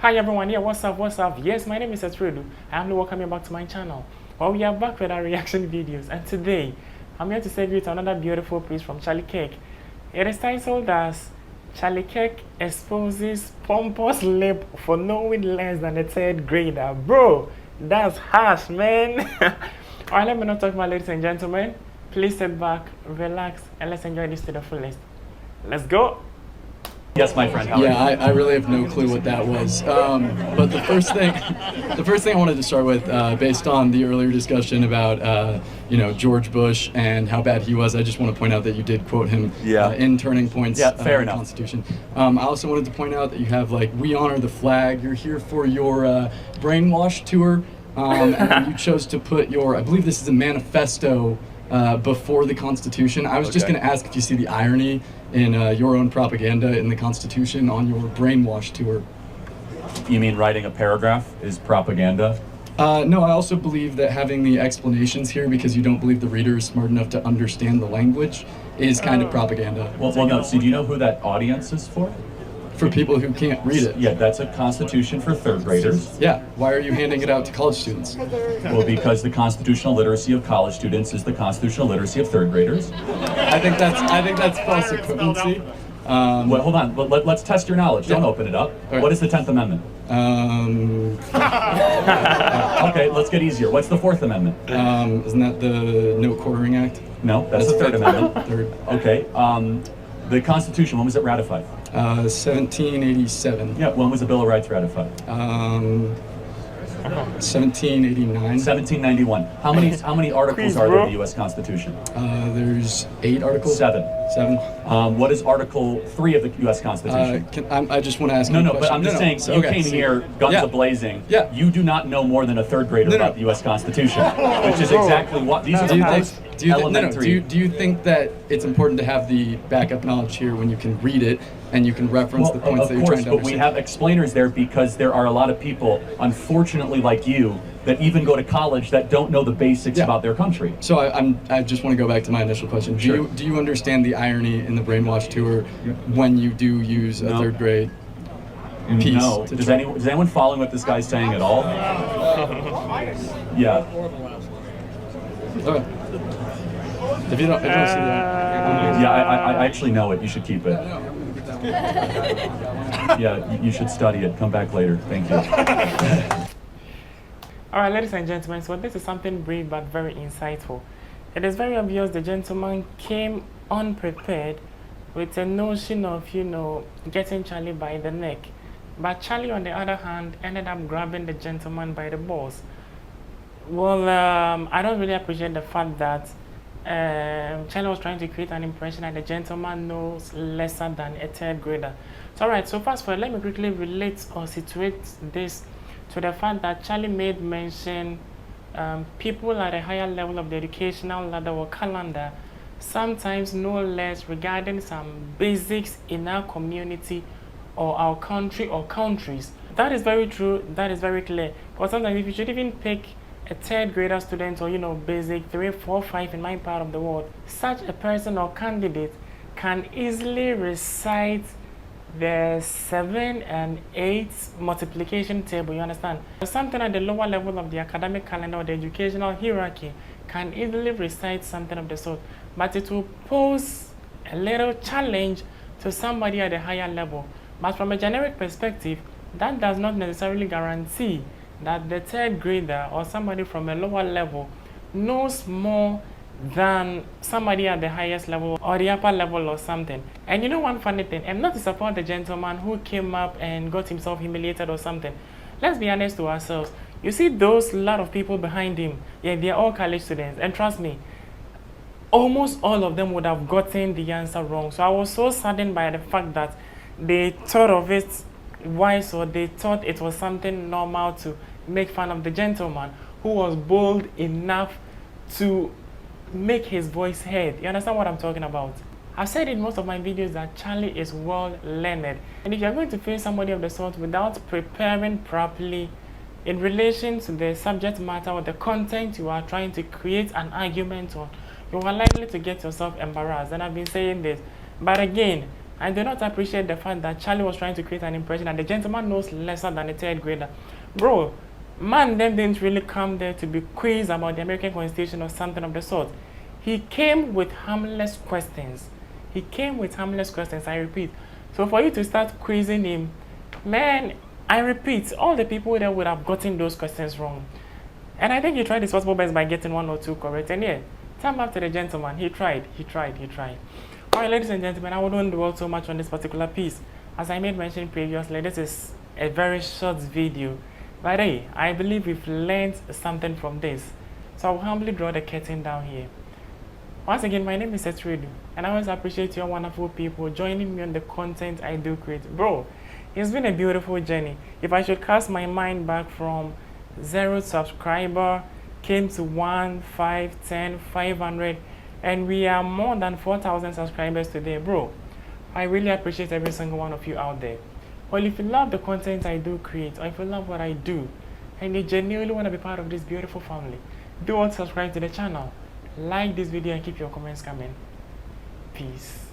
Hi everyone, yeah, what's up? Yes, my name is Etredu. I'm welcoming you back to my channel. Well, we are back with our reaction videos, and today I'm here to serve you to another beautiful piece from Kirk. It is titled as Kirk exposes Pompous Lib for knowing less than a third grader. Bro, that's harsh, man. Alright, let me not talk about, ladies and gentlemen. Please sit back, relax, and let's enjoy this to the fullest. Let's go. Yes, my friend. Yeah, I really have no clue what that was. But the first thing I wanted to start with, based on the earlier discussion about George Bush and how bad he was, I just want to point out that you did quote him in Turning Points fair in the enough. Constitution. I also wanted to point out that you have "We honor the flag." You're here for your brainwash tour, and you chose to put your, I believe this is a manifesto, before the Constitution. I was just going to ask if you see the irony in your own propaganda in the Constitution on your brainwash tour. You mean writing a paragraph is propaganda? No, I also believe that having the explanations here because you don't believe the reader is smart enough to understand the language is kind of propaganda. Well, no. So do you know who that audience is for? For people who can't read it. Yeah, that's a Constitution for third graders. Yeah, why are you handing it out to college students? Well, because the constitutional literacy of college students is the constitutional literacy of third graders. I think that's false equivalency. Well, hold on. Let's test your knowledge. Don't open it up. Right. What is the 10th Amendment? Okay, let's get easier. What's the 4th Amendment? Isn't that the No Quartering Act? No, that's the 3rd Amendment. Third. Okay. The Constitution, when was it ratified? 1787. Yeah, when was the Bill of Rights ratified? 1789. 1791. How many articles are there in the U.S. Constitution? There's 8 articles. 7. 7. What is Article 3 of the U.S. Constitution? I just want to ask No, you a no, question. but I'm just saying, So, you okay, came so- here, guns yeah. a-blazing. Yeah. You do not know more than a third grader about the U.S. Constitution, which is exactly what, these are the most elementary. Do you think that it's important to have the backup knowledge here when you can read it and you can reference the points that you're trying to but understand? we have explainers there because there are a lot of people, unfortunately like you, that even go to college that don't know the basics about their country. So I just want to go back to my initial question. Sure. Do you understand the irony in the brainwash tour when you do use a third grade piece? No. Is anyone following what this guy's saying at all? Yeah. Okay. If you don't see that. Yeah, I actually know it. You should keep it. Yeah, you should study it. Come back later. Thank you. Alright, ladies and gentlemen, so this is something brief but very insightful. It is very obvious the gentleman came unprepared with a notion of, getting Charlie by the neck. But Charlie, on the other hand, ended up grabbing the gentleman by the balls. Well, I don't really appreciate the fact that Charlie was trying to create an impression that the gentleman knows lesser than a third grader. So, alright, so fast forward, let me quickly relate or situate this to the fact that Charlie made mention people at a higher level of the educational ladder or calendar sometimes know less regarding some basics in our community or our country or countries. That is very true, that is very clear. Because sometimes if you should even pick a third grader student or basic 3, 4, 5 in my part of the world, such a person or candidate can easily recite the 7 and 8 multiplication table, you understand? Something at the lower level of the academic calendar or the educational hierarchy can easily recite something of the sort, but it will pose a little challenge to somebody at a higher level. But from a generic perspective, that does not necessarily guarantee that the third grader or somebody from a lower level knows more than somebody at the highest level or the upper level or something. And one funny thing, I'm not to support the gentleman who came up and got himself humiliated or something. Let's be honest to ourselves. You see those lot of people behind him, yeah, they're all college students, and trust me, almost all of them would have gotten the answer wrong. So I was so saddened by the fact that they thought of it wise, or they thought it was something normal to make fun of the gentleman who was bold enough to make his voice heard. You understand what I'm talking about? I've said in most of my videos that Charlie is well learned, and if you're going to face somebody of the sort without preparing properly in relation to the subject matter or the content you are trying to create an argument on, you are likely to get yourself embarrassed. And I've been saying this, but again, I do not appreciate the fact that Charlie was trying to create an impression and the gentleman knows lesser than a third grader. Bro, man them didn't really come there to be quizzed about the American Constitution or something of the sort. He came with harmless questions. He came with harmless questions, I repeat. So for you to start quizzing him, man, I repeat, all the people that would have gotten those questions wrong. And I think he tried his possible best by getting 1 or 2 correct. And yeah, time back to the gentleman. He tried. All right, ladies and gentlemen, I wouldn't dwell so much on this particular piece. As I made mention previously, this is a very short video. But hey, I believe we've learned something from this. So I'll humbly draw the curtain down here. Once again, my name is Etridu, and I always appreciate you wonderful people joining me on the content I do create. Bro, it's been a beautiful journey. If I should cast my mind back from 0 subscriber, came to 1, 5, 10, 500, and we are more than 4,000 subscribers today, bro. I really appreciate every single one of you out there. Well, if you love the content I do create, or if you love what I do, and you genuinely want to be part of this beautiful family, do subscribe to the channel, like this video, and keep your comments coming. Peace.